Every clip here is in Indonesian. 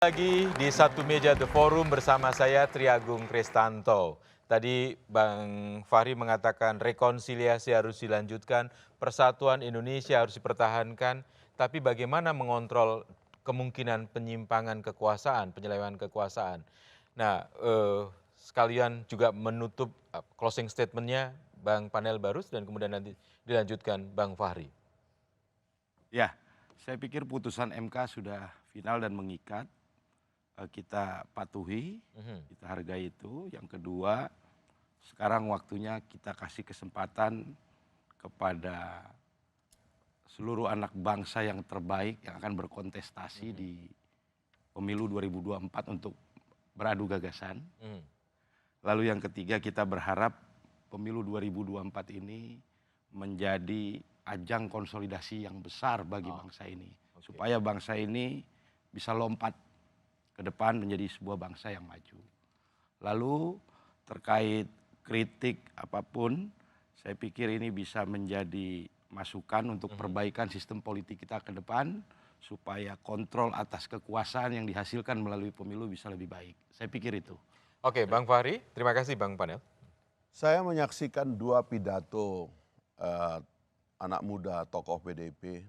Lagi di satu meja The Forum bersama saya Triagung Kristanto. Tadi Bang Fahri mengatakan rekonsiliasi harus dilanjutkan, persatuan Indonesia harus dipertahankan, tapi bagaimana mengontrol kemungkinan penyimpangan kekuasaan, penyelewengan kekuasaan. Nah, sekalian juga menutup closing statement-nya Bang Panel Barus dan kemudian nanti dilanjutkan Bang Fahri. Ya, saya pikir putusan MK sudah final dan mengikat. Kita patuhi, kita hargai itu. Yang kedua, sekarang waktunya kita kasih kesempatan kepada seluruh anak bangsa yang terbaik yang akan berkontestasi di pemilu 2024 untuk beradu gagasan. Lalu yang ketiga, kita berharap pemilu 2024 ini menjadi ajang konsolidasi yang besar bagi bangsa ini. Supaya bangsa ini bisa lompat ke depan menjadi sebuah bangsa yang maju. Lalu terkait kritik apapun, saya pikir ini bisa menjadi masukan untuk perbaikan sistem politik kita ke depan, supaya kontrol atas kekuasaan yang dihasilkan melalui pemilu bisa lebih baik. Saya pikir itu. Oke, Bang Fahri, terima kasih Bang Panel. Saya menyaksikan dua pidato anak muda tokoh PDIP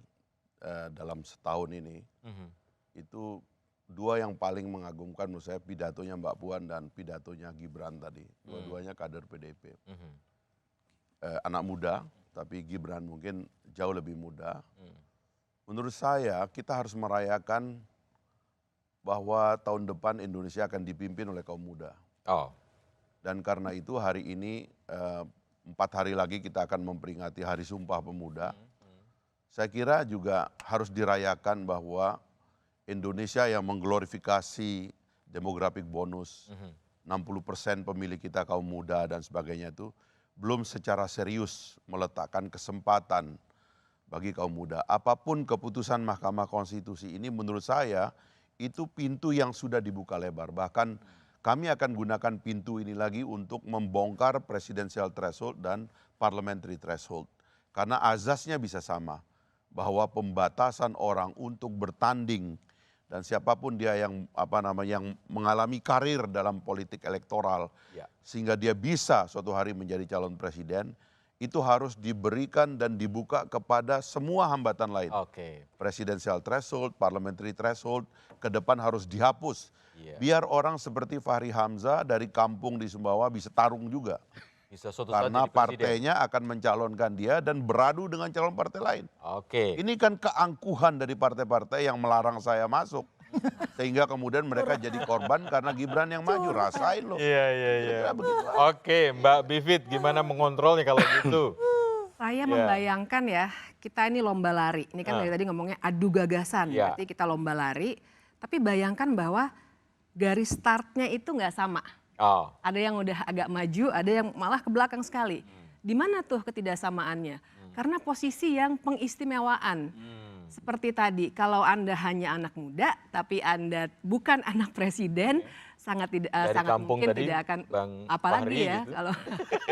dalam setahun ini. Itu dua yang paling mengagumkan menurut saya, pidatonya Mbak Puan dan pidatonya Gibran tadi. Dua-duanya kader PDIP. Anak muda, tapi Gibran mungkin jauh lebih muda. Menurut saya kita harus merayakan bahwa tahun depan Indonesia akan dipimpin oleh kaum muda. Dan karena itu hari ini 4 hari lagi kita akan memperingati Hari Sumpah Pemuda. Saya kira juga harus dirayakan bahwa Indonesia yang mengglorifikasi demographic bonus, 60% pemilih kita kaum muda dan sebagainya itu belum secara serius meletakkan kesempatan bagi kaum muda. Apapun keputusan Mahkamah Konstitusi ini menurut saya itu pintu yang sudah dibuka lebar. Bahkan kami akan gunakan pintu ini lagi untuk membongkar presidensial threshold dan parliamentary threshold. Karena azasnya bisa sama, bahwa pembatasan orang untuk bertanding dan siapapun dia yang yang mengalami karir dalam politik elektoral sehingga dia bisa suatu hari menjadi calon presiden, itu harus diberikan dan dibuka kepada semua hambatan lain. Presidensial threshold, parliamentary threshold, ke depan harus dihapus. Biar orang seperti Fahri Hamzah dari kampung di Sumbawa bisa tarung juga. Karena partainya akan mencalonkan dia dan beradu dengan calon partai lain. Ini kan keangkuhan dari partai-partai yang melarang saya masuk. Sehingga kemudian mereka jadi korban karena Gibran yang maju. Rasain loh. Iya. Oke, Mbak Bivit, gimana mengontrolnya kalau gitu? Saya membayangkan ya, kita ini lomba lari. Ini kan dari tadi ngomongnya adu gagasan. Berarti kita lomba lari. Tapi bayangkan bahwa garis startnya itu nggak sama. Ada yang udah agak maju, ada yang malah ke belakang sekali. Di mana tuh ketidaksamaannya? Karena posisi yang pengistimewaan. Seperti tadi, kalau Anda hanya anak muda, tapi Anda bukan anak presiden, sangat mungkin tadi, tidak akan, apalagi ya, gitu. Kalau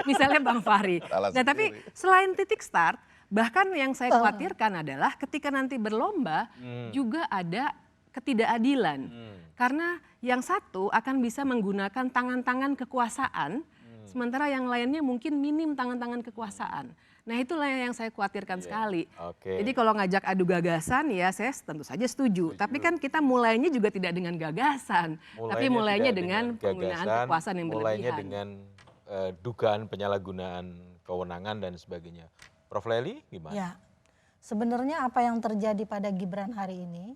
misalnya Bang Fahri. Nah tapi selain titik start, bahkan yang saya khawatirkan adalah ketika nanti berlomba, juga ada ketidakadilan. Karena yang satu akan bisa menggunakan tangan-tangan kekuasaan, sementara yang lainnya mungkin minim tangan-tangan kekuasaan. Nah itulah yang saya khawatirkan sekali. Jadi kalau ngajak adu gagasan ya saya tentu saja setuju. Tapi kan kita mulainya juga tidak dengan gagasan. Tapi mulainya dengan penggunaan kekuasaan yang berlebihan. Mulainya dengan dugaan penyalahgunaan kewenangan dan sebagainya. Prof. Lely gimana? Ya, sebenarnya apa yang terjadi pada Gibran hari ini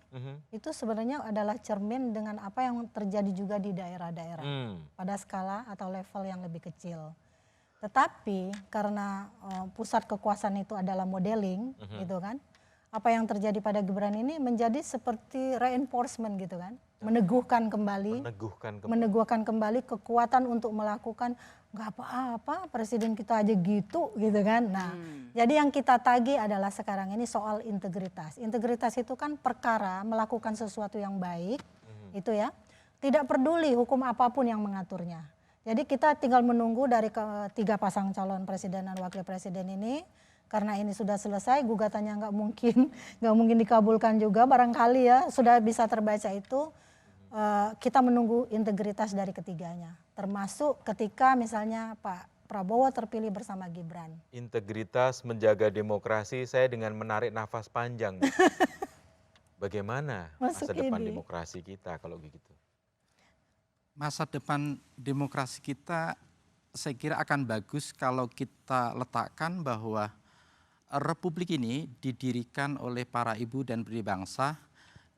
itu sebenarnya adalah cermin dengan apa yang terjadi juga di daerah-daerah pada skala atau level yang lebih kecil. Tetapi karena pusat kekuasaan itu adalah modeling gitu kan, apa yang terjadi pada Gibran ini menjadi seperti reinforcement gitu kan, meneguhkan kembali kekuatan untuk melakukan nggak apa-apa presiden kita aja gitu kan. Nah jadi yang kita tagih adalah sekarang ini soal integritas. Integritas itu kan perkara melakukan sesuatu yang baik itu ya, tidak peduli hukum apapun yang mengaturnya. Jadi kita tinggal menunggu dari ketiga pasang calon presiden dan wakil presiden ini, karena ini sudah selesai, gugatannya nggak mungkin dikabulkan juga barangkali ya, sudah bisa terbaca itu. kita menunggu integritas dari ketiganya. Termasuk ketika misalnya Pak Prabowo terpilih bersama Gibran. Integritas menjaga demokrasi, saya dengan menarik nafas panjang. Bagaimana masa depan demokrasi kita kalau begitu? Masa depan demokrasi kita saya kira akan bagus kalau kita letakkan bahwa Republik ini didirikan oleh para ibu dan pendiri bangsa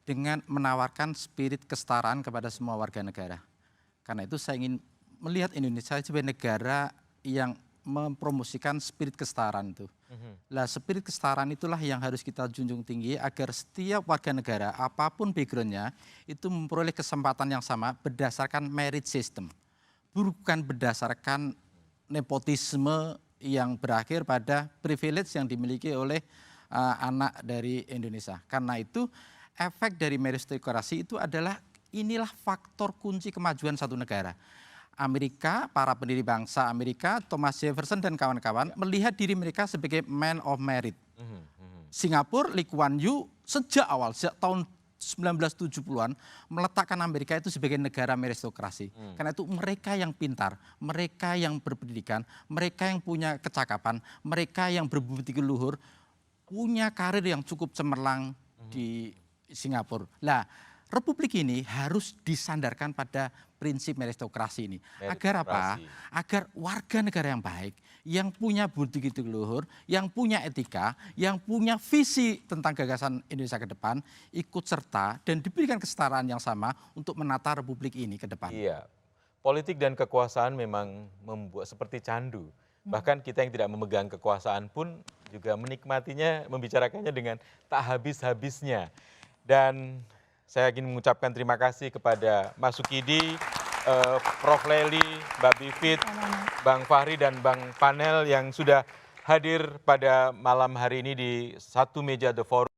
dengan menawarkan spirit kesetaraan kepada semua warga negara. Karena itu saya ingin melihat Indonesia sebagai negara yang mempromosikan spirit kesetaraan itu. Lah spirit kesetaraan itulah yang harus kita junjung tinggi agar setiap warga negara apapun backgroundnya itu memperoleh kesempatan yang sama berdasarkan merit system. Bukan berdasarkan nepotisme yang berakhir pada privilege yang dimiliki oleh anak dari Indonesia. Karena itu efek dari meritokrasi itu adalah inilah faktor kunci kemajuan satu negara. Amerika, para pendiri bangsa Amerika, Thomas Jefferson dan kawan-kawan melihat diri mereka sebagai man of merit. Singapura, Lee Kuan Yew sejak awal, sejak tahun 1970-an meletakkan Amerika itu sebagai negara meritokrasi. Karena itu mereka yang pintar, mereka yang berpendidikan, mereka yang punya kecakapan, mereka yang berbudi luhur, punya karir yang cukup cemerlang di Singapura. Lah, Republik ini harus disandarkan pada prinsip meritokrasi ini. Agar apa? Agar warga negara yang baik, yang punya budi luhur, yang punya etika, yang punya visi tentang gagasan Indonesia ke depan, ikut serta dan diberikan kesetaraan yang sama untuk menata Republik ini ke depan. Iya, politik dan kekuasaan memang membuat seperti candu. Bahkan kita yang tidak memegang kekuasaan pun juga menikmatinya, membicarakannya dengan tak habis-habisnya. Dan saya ingin mengucapkan terima kasih kepada Mas Sukidi, Prof. Lely, Mbak Bivit, Bang Fahri, dan Bang Panel yang sudah hadir pada malam hari ini di satu meja The Forum.